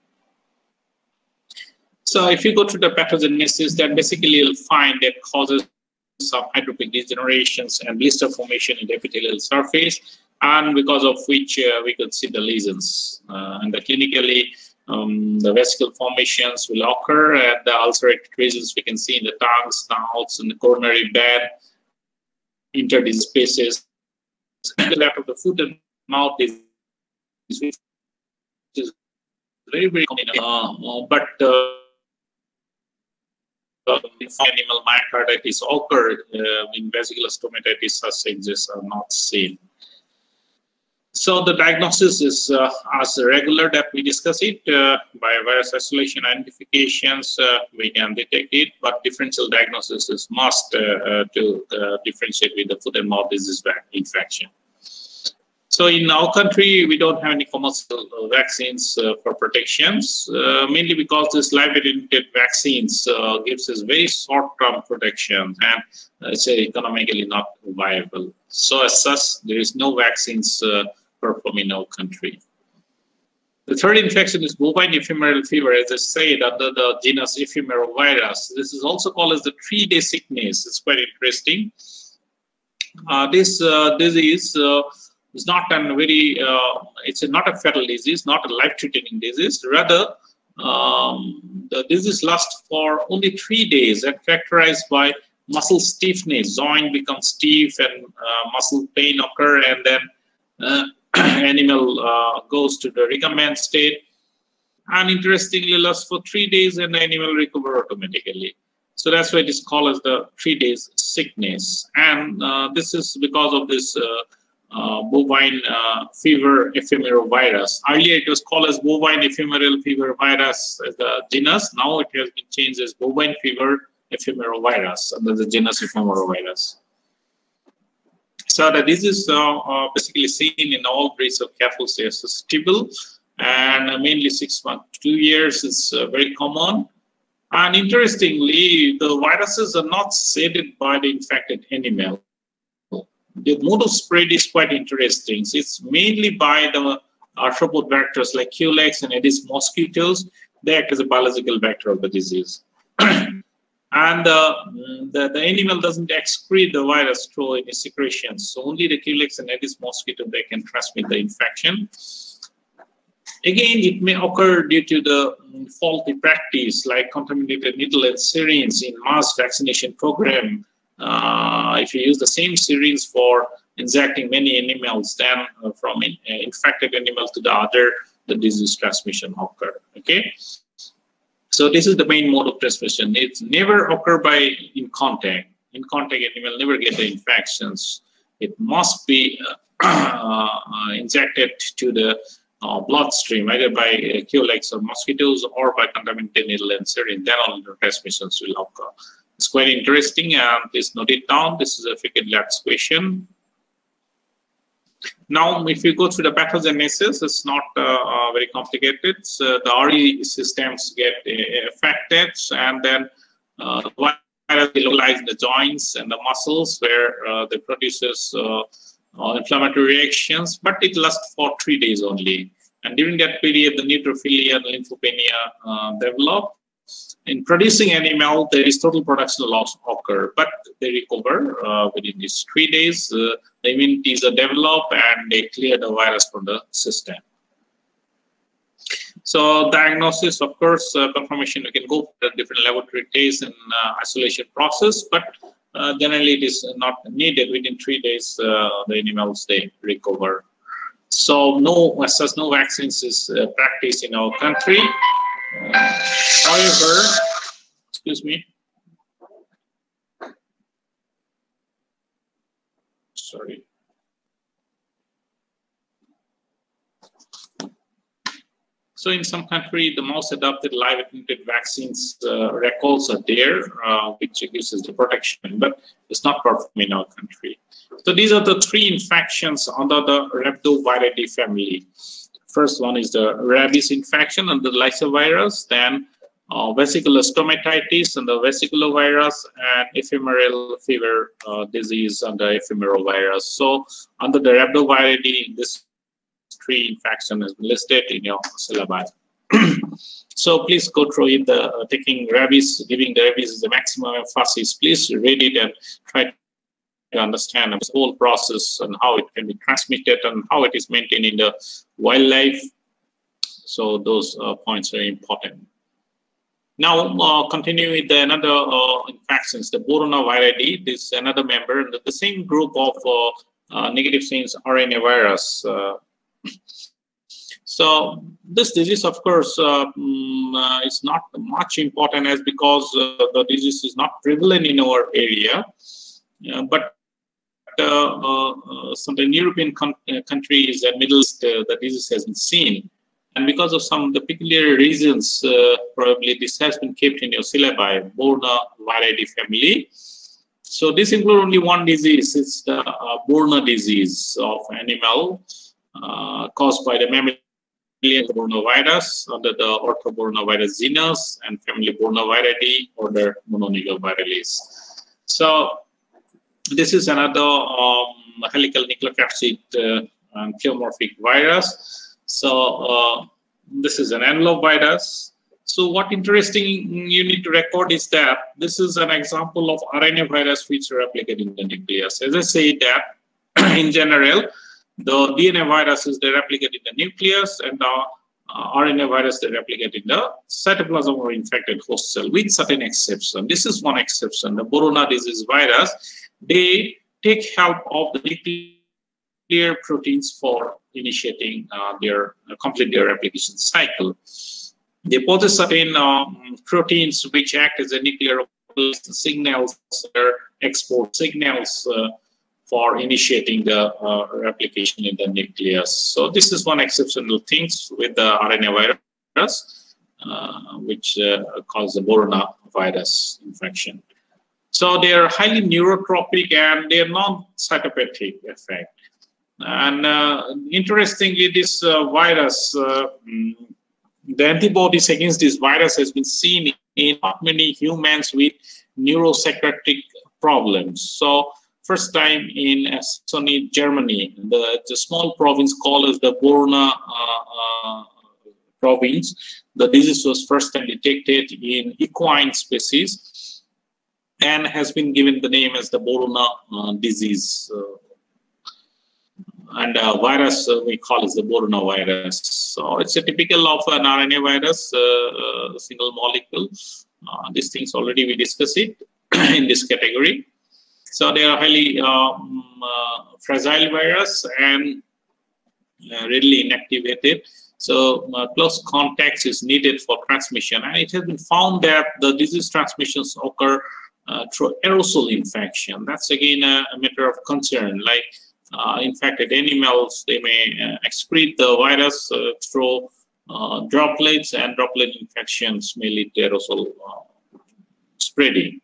So if you go to the pathogenesis, then basically you'll find that causes some hydropic degenerations and blister formation in the epithelial surface, and because of which we could see the lesions. And clinically, the vesicle formations will occur, and the ulcerated regions we can see in the tongue, snouts, and the coronary bed, interdisease spaces. Left of the foot and mouth is very common, but animal myocarditis occur in vesicular stomatitis, such changes are not seen. So the diagnosis is as regular that we discuss it by virus isolation identifications. We can detect it, but differential diagnosis is must to differentiate with the foot and mouth disease infection. So in our country, we don't have any commercial vaccines for protections, mainly because this live-attenuated vaccines gives us very short-term protection, and it's economically not viable. So as such, there is no vaccines performed in our country. The third infection is bovine ephemeral fever, as I said, under the genus Ephemeral Virus. This is also called as the 3-day sickness. It's quite interesting. This disease is not a very, it's not a fatal disease, not a life-threatening disease. Rather, the disease lasts for only 3 days and characterized by muscle stiffness. Joint becomes stiff and muscle pain occur, and then animal goes to the recumbent state. And interestingly, lasts for 3 days and the animal recovers automatically. So that's why it is called as the 3 days sickness. And this is because of this bovine fever ephemeral virus. Earlier it was called as bovine ephemeral fever virus as the genus. Now it has been changed as bovine fever ephemeral virus under the genus Ephemeral Virus. So the disease basically seen in all breeds of cattle, they are susceptible, and mainly 6 months to 2 years is very common. And interestingly, the viruses are not shedded by the infected animal. The mode of spread is quite interesting. So it's mainly by the arthropod vectors like Culex and Aedes mosquitoes. They act as a biological vector of the disease. And the animal doesn't excrete the virus through any secretions. So only the Culex and Aedes mosquito, they can transmit the infection. Again, it may occur due to the faulty practice like contaminated needle and syringe in mass vaccination program. If you use the same syringe for injecting many animals, then from infected animal to the other, the disease transmission occur. Okay, so this is the main mode of transmission. It's never occur by in contact. In contact, animal never get the infections. It must be injected to the bloodstream, either by Culex or mosquitoes or by contaminated needle and syringe. Then all the transmissions will occur. It's quite interesting, and please note it down. This is a frequent labs question. Now, if you go through the pathogenesis, it's not very complicated. So the RE systems get affected, and then the virus localize in the joints and the muscles where they produces inflammatory reactions, but it lasts for 3 days only. And during that period, the neutrophilia and lymphopenia develop. In producing animal, there is total production loss occur, but they recover within these 3 days. The immunities are developed and they clear the virus from the system. So diagnosis, of course, confirmation, we can go for different laboratory tests and isolation process, but generally it is not needed. Within 3 days, the animals, they recover. So no, as such, no vaccines is practiced in our country. However, excuse me, sorry. So in some country, the most adopted live attenuated vaccines records are there, which gives us the protection, but it's not performed in our country. So these are the 3 infections under the Rhabdoviridae family. First one is the rabies infection under the lysovirus, then vesicular stomatitis and the vesicular virus, and ephemeral fever disease under ephemeral virus. So under the Rhabdoviridae, this 3 infection is listed in your syllabi. So please go through it. Taking rabies, giving the rabies is the maximum emphasis. Please read it and try to understand the whole process and how it can be transmitted and how it is maintained in the wildlife. So those points are important. Now, continue with another infections, the Bornaviridae. This is another member in the same group of negative chains RNA virus. So this disease, of course, is not much important as because the disease is not prevalent in our area, but some European countries and Middle East, the disease has been seen. And because of some of the peculiar reasons, probably this has been kept in your syllabi, Bornaviridae family. So this includes only one disease. It's the Boruna disease of animal caused by the mammalian Bornavirus under the Orthobornavirus genus and family Bornaviridae, order Mononigaviridae. So this is another helical nucleocapsid and pleomorphic virus. So this is an envelope virus. So what interesting you need to record is that this is an example of RNA virus which are replicated in the nucleus. As I say that in general, the DNA virus is replicated in the nucleus, and the RNA virus they replicate in the cytoplasm or infected host cell, with certain exception. This is one exception. The Boruna Disease virus, they take help of the nuclear proteins for initiating complete their replication cycle. They possess certain proteins which act as a nuclear signals, export signals for initiating the replication in the nucleus. So this is one exceptional thing with the RNA virus, which cause the Boruna virus infection. So they are highly neurotropic and they are non-cytopathic effect. And interestingly, this virus, the antibodies against this virus has been seen in not many humans with neuropsychiatric problems. So first time in Saxony, Germany, the small province called as the Borna province, the disease was first time detected in equine species and has been given the name as the Boruna disease. And virus we call is the Boruna virus. So it's a typical of an RNA virus, single molecule. These things already we discussed it in this category. So they are highly fragile virus and readily inactivated. So close contact is needed for transmission. And it has been found that the disease transmissions occur through aerosol infection. That's again a matter of concern. Like infected animals, they may excrete the virus through droplets, and droplet infections may lead to aerosol spreading.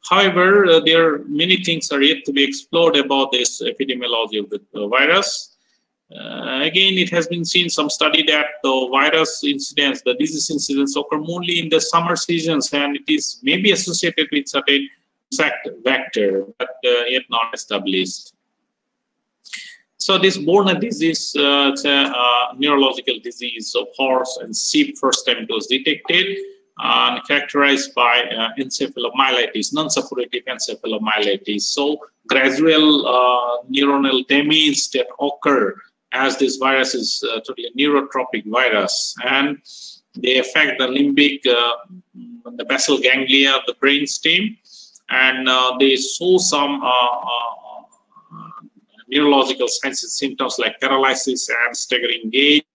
However, there are many things are yet to be explored about this epidemiology of the virus. Again, it has been seen some study that the virus incidence, the disease incidence occur only in the summer seasons, and it is maybe associated with certain insect vector, but yet not established. So this Borna disease, it's a neurological disease of horse and sheep. First time it was detected and characterized by encephalomyelitis, non-suppurative encephalomyelitis. So gradual neuronal damage that occur as this virus is totally neurotropic virus, and they affect the limbic, the basal ganglia of the brain stem, and they show some neurological signs and symptoms like paralysis and staggering gait.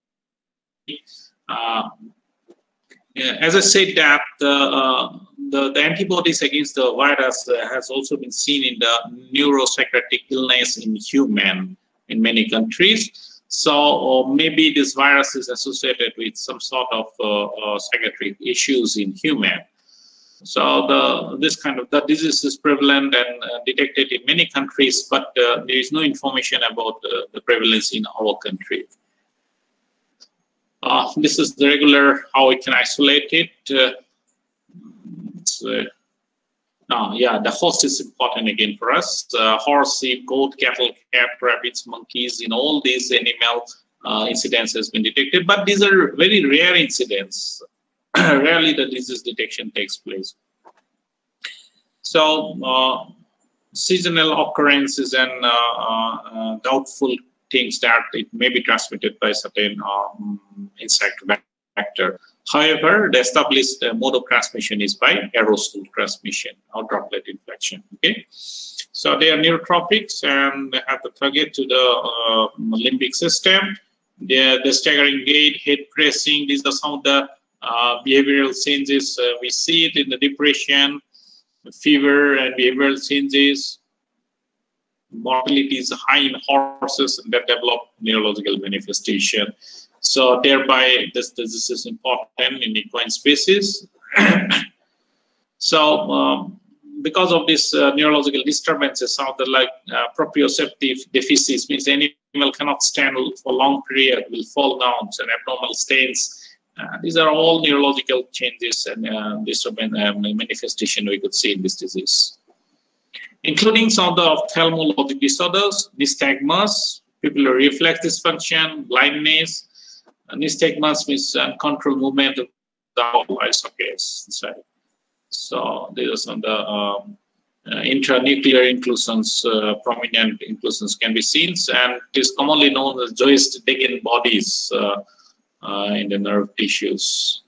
As I said, that the antibodies against the virus has also been seen in the neuropsychiatric illness in human in many countries. So maybe this virus is associated with some sort of psychiatric issues in human. So this kind of the disease is prevalent and detected in many countries, but there is no information about the prevalence in our country. This is the regular how we can isolate it. Yeah, the host is important again for us. Horse, sheep, goat, cattle, cat, rabbits, monkeys, all these animal incidents has been detected, but these are very rare incidents. Rarely the disease detection takes place. So seasonal occurrences and doubtful things that it may be transmitted by certain insect vector. However, the established mode of transmission is by aerosol transmission or droplet infection. Okay, so they are neurotropics and they have the target to the limbic system. The staggering gait, head pressing, these are some of the behavioral changes. We see it in the depression, fever, and behavioral changes. Mortality is high in horses and that develop neurological manifestation. So thereby, this is important in equine species. So because of this neurological disturbances, some of the like proprioceptive deficits means the animal cannot stand for long period, will fall down, and abnormal stains. These are all neurological changes and disturbance manifestation we could see in this disease, including some of the ophthalmologic disorders, nystagmus, pupillary reflex dysfunction, blindness. Nystagmus means uncontrolled movement of the eye sockets inside. So these are some of the intranuclear inclusions, prominent inclusions can be seen, and it is commonly known as joist-Degen bodies in the nerve tissues.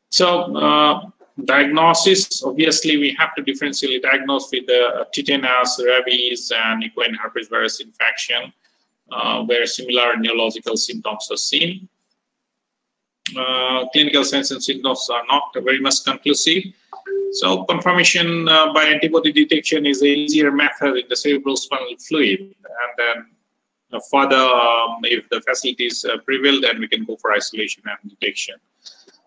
So diagnosis, obviously we have to differentially diagnose with the tetanus, rabies, and equine herpes virus infection, where similar neurological symptoms are seen. Clinical signs and symptoms are not very much conclusive. So confirmation by antibody detection is an easier method in the cerebrospinal fluid. And then further, if the facilities prevail, then we can go for isolation and detection.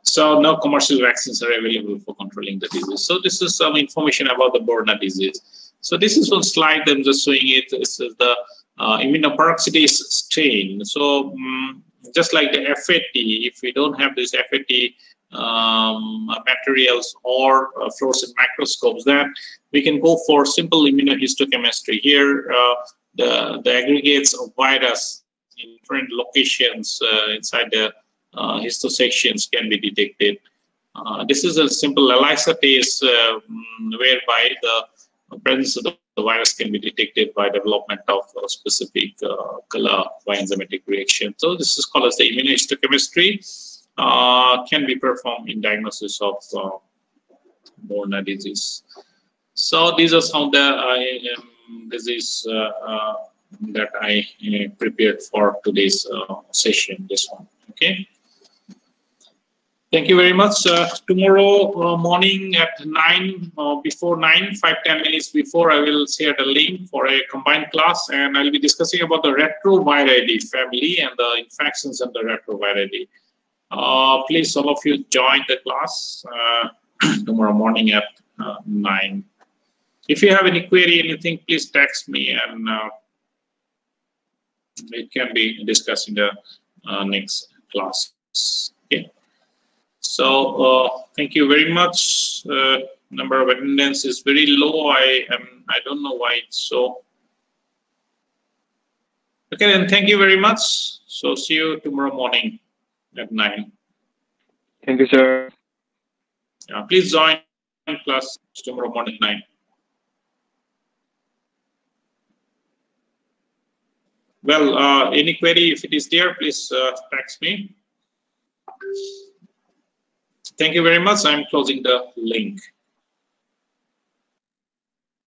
So no commercial vaccines are available for controlling the disease. So this is some information about the Borna disease. So this is one slide I'm just showing it. This is the immunoperoxidase strain. So just like the FAT, if we don't have this FAT materials or fluorescent microscopes, then we can go for simple immunohistochemistry. Here, the aggregates of virus in different locations inside the histosections can be detected. This is a simple ELISA test whereby the presence of the virus can be detected by development of a specific color by enzymatic reaction. So this is called as the immunohistochemistry. Can be performed in diagnosis of Borna disease. So these are some of the disease that I prepared for today's session, this one. Okay. Thank you very much. Tomorrow morning at 9, before 9, 5-10 minutes before, I will share the link for a combined class, and I'll be discussing about the Rhabdoviridae family and the infections in the Rhabdoviridae. Please, all of you join the class tomorrow morning at 9. If you have any query, anything, please text me, and it can be discussed in the next class. Okay. So thank you very much. Number of attendance is very low. I don't know why it's so. Okay, then thank you very much. So see you tomorrow morning at 9. Thank you, sir. Please join class tomorrow morning at 9. Well, any query, if it is there, please text me. Thank you very much. I'm closing the link.